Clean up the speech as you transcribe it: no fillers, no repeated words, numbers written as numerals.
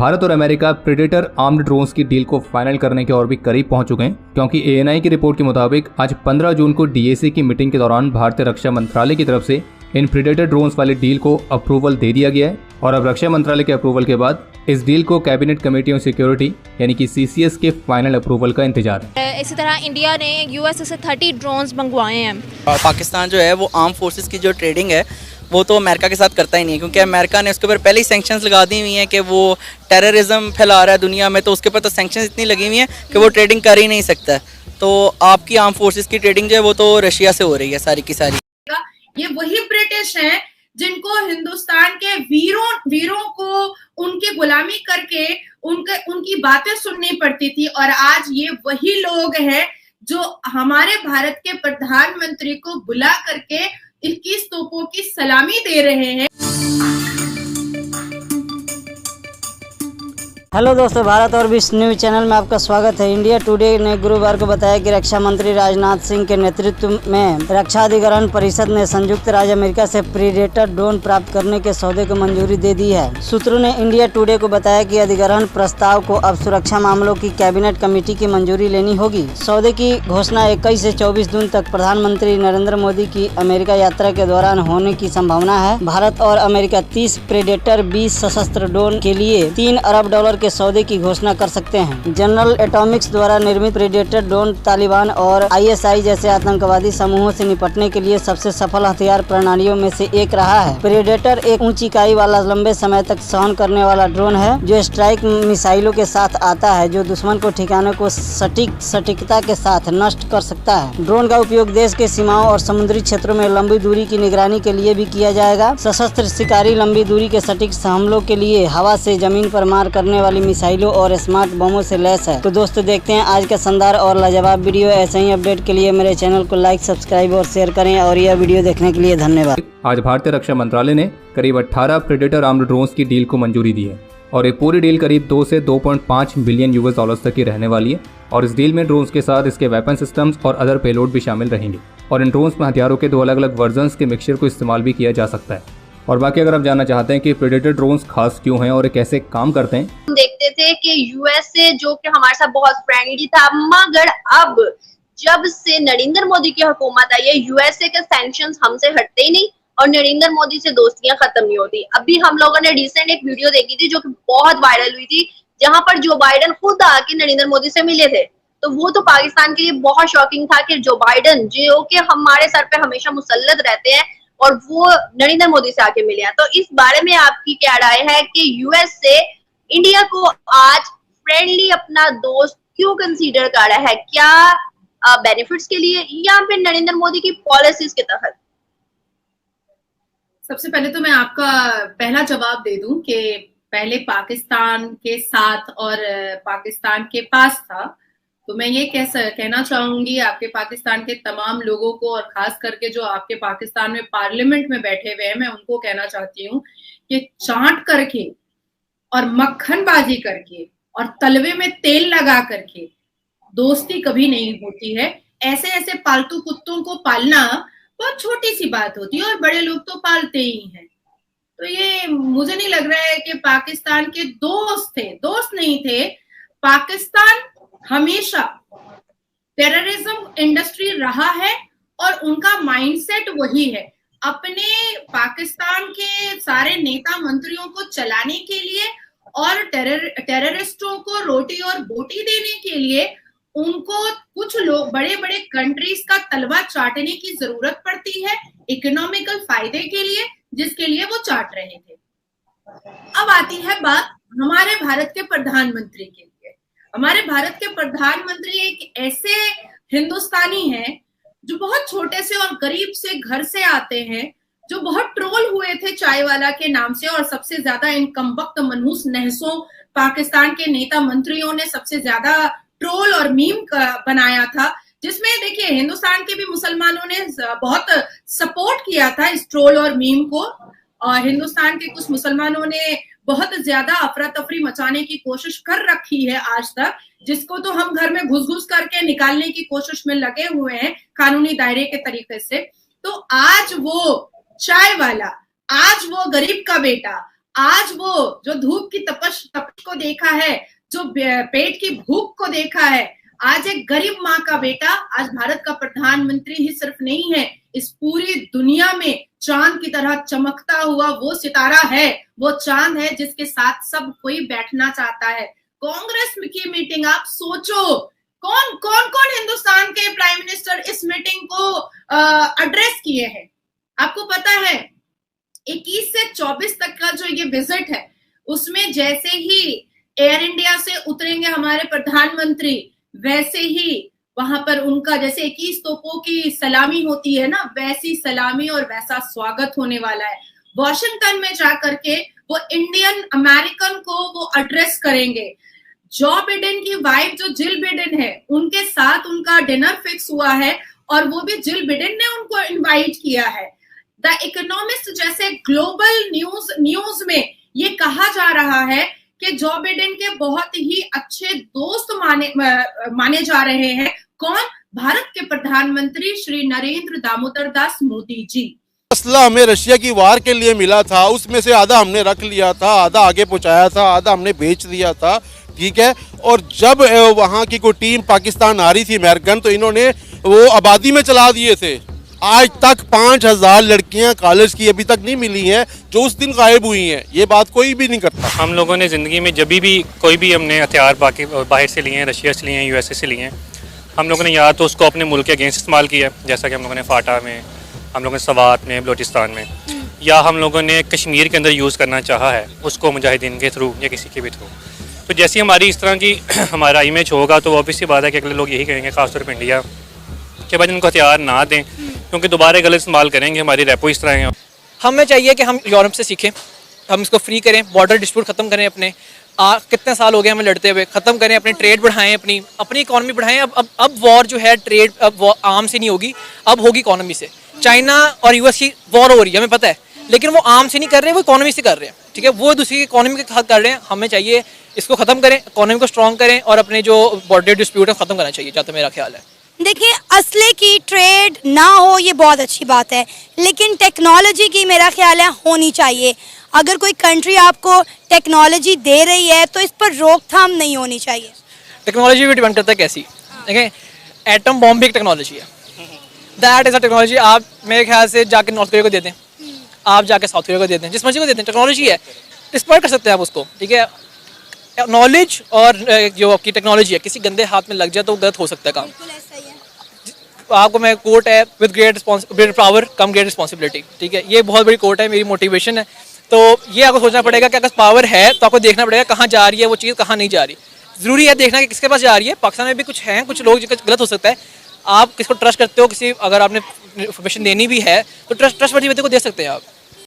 भारत और America predator armed drones की deal को फाइनल करने के और भी करीब पहुंच चुके हैं, क्योंकि ANI की रिपोर्ट के मुताबिक आज 15 जून को DAC की मीटिंग के दौरान भारतीय रक्षा मंत्रालय की तरफ से इन प्रेडेटर ड्रोन्स वाली डील को अप्रूवल दे दिया गया है और अब रक्षा मंत्रालय के अप्रूवल के बाद इस डील को कैबिनेट कमेटी ऑन सिक्योरिटी यानी कि CCS के फाइनल अप्रूवल का इंतजार है। इसी तरह इंडिया ने US से 30 ड्रोन्स मंगवाए हैं। पाकिस्तान जो है वो आर्म फोर्सेस की जो ट्रेडिंग है वो तो अमेरिका के साथ करता ही नहीं है, क्योंकि अमेरिका ने उसके ऊपर पहले ही सैंक्शंस लगा दी हुई हैं कि वो टेररिज्म फैला रहा है दुनिया में, तो उसके ऊपर तो सैंक्शंस इतनी लगी हुई हैं कि वो ट्रेडिंग कर ही नहीं सकता। तो आपकी आर्म फोर्सेस की ट्रेडिंग जो है वो तो रशिया से हो रही है सारी की सारी। ये वही ब्रिटिश हैं जिनको हिंदुस्तान के वीरों को उनकी गुलामी करके उनकी बातें सुननी पड़ती थी, और आज ये वही लोग हैं जो हमारे भारत के प्रधानमंत्री को बुला करके 21 तोपों की सलामी दे रहे हैं। हेलो दोस्तों, भारत और विश्व न्यूज चैनल में आपका स्वागत है। इंडिया टुडे ने गुरुवार को बताया कि रक्षा मंत्री राजनाथ सिंह के नेतृत्व में रक्षा अधिग्रहण परिषद ने संयुक्त राज्य अमेरिका से प्रीडेटर ड्रोन प्राप्त करने के सौदे को मंजूरी दे दी है। सूत्रों ने इंडिया टुडे को बताया कि अधिग्रहण प्रस्ताव को अब सुरक्षा मामलों की कैबिनेट कमेटी की मंजूरी लेनी होगी। सौदे की घोषणा 21 से 24 जून तक प्रधानमंत्री नरेंद्र मोदी की अमेरिका यात्रा के दौरान होने की संभावना है। भारत और अमेरिका 30 प्रेडेटर 20 सशस्त्र ड्रोन के लिए $3 अरब के सौदे की घोषणा कर सकते हैं। जनरल एटॉमिक्स द्वारा निर्मित प्रेडेटर ड्रोन तालिबान और ISI जैसे आतंकवादी समूहों से निपटने के लिए सबसे सफल हथियार प्रणालियों में से एक रहा है। प्रेडेटर एक ऊंची इकाई वाला लंबे समय तक सहन करने वाला ड्रोन है जो स्ट्राइक मिसाइलों के साथ आता है, जो दुश्मन को ठिकाने को सटीकता के साथ नष्ट कर सकता है। ड्रोन का उपयोग देश के सीमाओं और समुद्री क्षेत्रों में लंबी दूरी की निगरानी के लिए भी किया जाएगा। सशस्त्र शिकारी लंबी दूरी के सटीक हमलों के लिए हवा से जमीन पर मार करने वाली मिसाइलों और स्मार्ट बमों से लैस है। तो दोस्तों, देखते हैं आज का शानदार और लाजवाब वीडियो। ऐसे ही अपडेट के लिए मेरे चैनल को लाइक, सब्सक्राइब और शेयर करें, और यह वीडियो देखने के लिए धन्यवाद। आज भारतीय रक्षा मंत्रालय ने करीब 18 प्रेडेटर आर्म्ड ड्रोन्स की डील को मंजूरी दी है और ये पूरी डील करीब 2 से 2.5 बिलियन US तक की रहने वाली है। और इस डील में ड्रोन्स के साथ इसके वेपन सिस्टम्स और अदर पेलोड भी शामिल रहेंगे और इन ड्रोन्स में हथियारों के 2 अलग अलग वर्जन्स के मिक्सचर को इस्तेमाल भी किया जा सकता है। और बाकी अगर आप जानना चाहते हैं कि प्रेडेटर ड्रोन्स खास क्यों हैं और कैसे काम करते हैं, हम देखते थे कि USA जो कि हमारे साथ बहुत फ्रेंडली था, मगर अब जब से नरेंद्र मोदी की हुकूमत आई है, USA के सैंक्शंस हमसे हटते ही नहीं और नरेंद्र मोदी से दोस्तियां खत्म नहीं होती। अभी हम लोगों ने रिसेंट एक वीडियो देखी थी जो कि बहुत वायरल हुई थी, जहां पर जो बाइडेन खुद आके नरेंद्र मोदी से मिले थे। तो वो तो पाकिस्तान के लिए बहुत शॉकिंग था कि जो बाइडेन जो कि हमारे सर पे हमेशा मुसल्लत रहते हैं और वो नरेंद्र मोदी से आके मिले हैं। तो इस बारे में आपकी क्या राय है कि US से इंडिया को आज फ्रेंडली अपना दोस्त क्यों कंसीडर कर रहा है? क्या बेनिफिट्स के लिए या फिर नरेंद्र मोदी की पॉलिसीज के तहत? सबसे पहले तो मैं आपका पहला जवाब दे दूं कि पहले पाकिस्तान के साथ और पाकिस्तान के पास था, तो मैं ये कहना चाहूंगी आपके पाकिस्तान के तमाम लोगों को, और खास करके जो आपके पाकिस्तान में पार्लियामेंट में बैठे हुए हैं, मैं उनको कहना चाहती हूँ कि चाट करके और मक्खनबाजी करके और तलवे में तेल लगा करके दोस्ती कभी नहीं होती है। ऐसे ऐसे पालतू कुत्तों को पालना बहुत छोटी सी बात होती है और बड़े लोग तो पालते ही हैं। तो ये मुझे नहीं लग रहा है कि पाकिस्तान के दोस्त नहीं थे। पाकिस्तान हमेशा टेररिज्म इंडस्ट्री रहा है और उनका माइंडसेट वही है। अपने पाकिस्तान के सारे नेता मंत्रियों को चलाने के लिए और टेररिस्टों को रोटी और बोटी देने के लिए उनको कुछ लोग बड़े बड़े कंट्रीज का तलवा चाटने की जरूरत पड़ती है इकोनॉमिकल फायदे के लिए, जिसके लिए वो चाट रहे थे। अब आती है बात हमारे भारत के प्रधानमंत्री की। हमारे भारत के प्रधानमंत्री एक ऐसे हिंदुस्तानी हैं जो बहुत छोटे से और गरीब से घर से आते हैं, जो बहुत ट्रोल हुए थे चाय वाला के नाम से, और सबसे ज्यादा इन कमबख्त मनहूस नहसों पाकिस्तान के नेता मंत्रियों ने सबसे ज्यादा ट्रोल और मीम बनाया था, जिसमें देखिए हिंदुस्तान के भी मुसलमानों ने बहुत सपोर्ट किया था इस ट्रोल और मीम को, और हिंदुस्तान के कुछ मुसलमानों ने बहुत ज्यादा अफरा तफरी मचाने की कोशिश कर रखी है आज तक, जिसको तो हम घर में घुस करके निकालने की कोशिश में लगे हुए हैं कानूनी दायरे के तरीके से। तो आज वो चाय वाला, आज वो गरीब का बेटा, आज वो जो धूप की तपश को देखा है, जो पेट की भूख को देखा है। आज एक गरीब माँ का बेटा आज भारत का प्रधानमंत्री ही सिर्फ नहीं है, इस पूरी दुनिया में चांद की तरह चमकता हुआ वो सितारा है, वो चांद है जिसके साथ सब कोई बैठना चाहता है। कांग्रेस की मीटिंग, आप सोचो कौन कौन कौन हिंदुस्तान के प्राइम मिनिस्टर इस मीटिंग को एड्रेस किए हैं। आपको पता है 21 से 24 तक का जो ये विजिट है, उसमें जैसे ही एयर इंडिया से उतरेंगे हमारे प्रधानमंत्री, वैसे ही वहां पर उनका जैसे 21 तोपों की सलामी होती है ना, वैसी सलामी और वैसा स्वागत होने वाला है। वॉशिंगटन में जाकर के वो इंडियन अमेरिकन को वो एड्रेस करेंगे। जो बिडेन की वाइफ जो जिल बिडेन है, उनके साथ उनका डिनर फिक्स हुआ है और वो भी जिल बिडेन ने उनको इनवाइट किया है। द इकोनॉमिस्ट जैसे ग्लोबल न्यूज में ये कहा जा रहा है कि जो बिडेन के बहुत ही अच्छे दोस्त माने जा रहे हैं। कौन? भारत के प्रधानमंत्री श्री नरेंद्र दामोदर दास मोदी जी। असला हमें रशिया की वार के लिए मिला था, उसमें से आधा हमने रख लिया था, आधा आगे पहुंचाया था, आधा हमने बेच दिया था, ठीक है। और जब वहाँ की कोई टीम पाकिस्तान आ रही थी अमेरिकन, तो इन्होंने वो आबादी में चला दिए थे। आज तक 5000 लड़कियां कॉलेज की अभी तक नहीं मिली हैं, जो उस दिन गायब हुई हैं। ये बात कोई भी नहीं करता। हम लोगों ने ज़िंदगी में जब भी कोई भी हमने हथियार बाहर से लिए हैं, रशिया से लिए हैं, यूएसए से लिए हैं, हम लोगों ने या तो उसको अपने मुल्क के अगेंस्ट इस्तेमाल किया, जैसा कि हम लोगों ने फाटा में, हम लोगों ने सवात में, बलोचिस्तान में, या हम लोगों ने कश्मीर के अंदर यूज़ करना चाहा है उसको मुजाहिदीन के थ्रू या किसी के भी थ्रू। तो जैसी हमारी इस तरह की हमारा इमेज होगा, तो ऑब्वियस सी बात है कि अगले लोग यही कहेंगे, खासतौर पर इंडिया के बाद इनको हथियार ना दें, क्योंकि दोबारा गलत इस्तेमाल करेंगे। हमारी रेपो इस तरह है। हमें चाहिए कि हम यूरोप से सीखें, हम इसको फ्री करें, बॉर्डर डिस्प्यूट खत्म करें, अपने कितने साल हो गए हमें लड़ते हुए, खत्म करें, अपनी ट्रेड बढ़ाएं, अपनी इकॉनमी बढ़ाएं। अब वॉर जो है ट्रेड अब आर्म से नहीं होगी, अब होगी इकॉनमी से। चाइना और यूएस की वॉर हो रही है, हमें पता है, लेकिन वो आर्म से नहीं कर रहे, वो इकॉनमी से कर रहे हैं, ठीक है। वो दूसरी इकॉनमी के साथ कर रहे हैं। हमें चाहिए इसको खत्म करें, इकॉनमी को स्ट्रॉन्ग करें और अपने जो बॉर्डर डिस्प्यूट है खत्म करना चाहिए, जहाँ तक मेरा ख्याल है। देखिए, असले की ट्रेड ना हो ये बहुत अच्छी बात है, लेकिन टेक्नोलॉजी की मेरा ख्याल है होनी चाहिए। अगर कोई कंट्री आपको टेक्नोलॉजी दे रही है तो इस पर रोकथाम नहीं होनी चाहिए। टेक्नोलॉजी भी डिपेंड करता है कैसी। देखें, एटम बॉम्ब भी एक टेक्नोलॉजी है, दैट इज़ अ टेक्नोलॉजी। आप मेरे ख्याल से जाके नॉर्थ कोरिया को दे दें, आप जाके साउथ कोरिया को दे दें, जिस मर्जी को दे दें, टेक्नोलॉजी है, एक्सप्लॉइट कर सकते हैं आप उसको, ठीक है। नॉलेज और जो आपकी टेक्नोलॉजी है किसी गंदे हाथ में लग जाए तो वो गलत हो सकता है काम। आपको मैं कोट है, with great power come great responsibility, ठीक है। ये बहुत बड़ी कोट है, मेरी मोटिवेशन है। तो ये आपको सोचना पड़ेगा कि अगर पावर है तो आपको देखना पड़ेगा कहाँ जा रही है वो चीज़, कहाँ नहीं जा रही। ज़रूरी है देखना कि किसके पास जा रही है। पाकिस्तान में भी कुछ हैं, कुछ लोग जो गलत हो सकता है। आप किसको ट्रस्ट करते हो, किसी अगर आपने इन्फॉर्मेशन देनी भी है तो ट्रस्टवर्दी व्यक्ति को दे सकते हैं आप।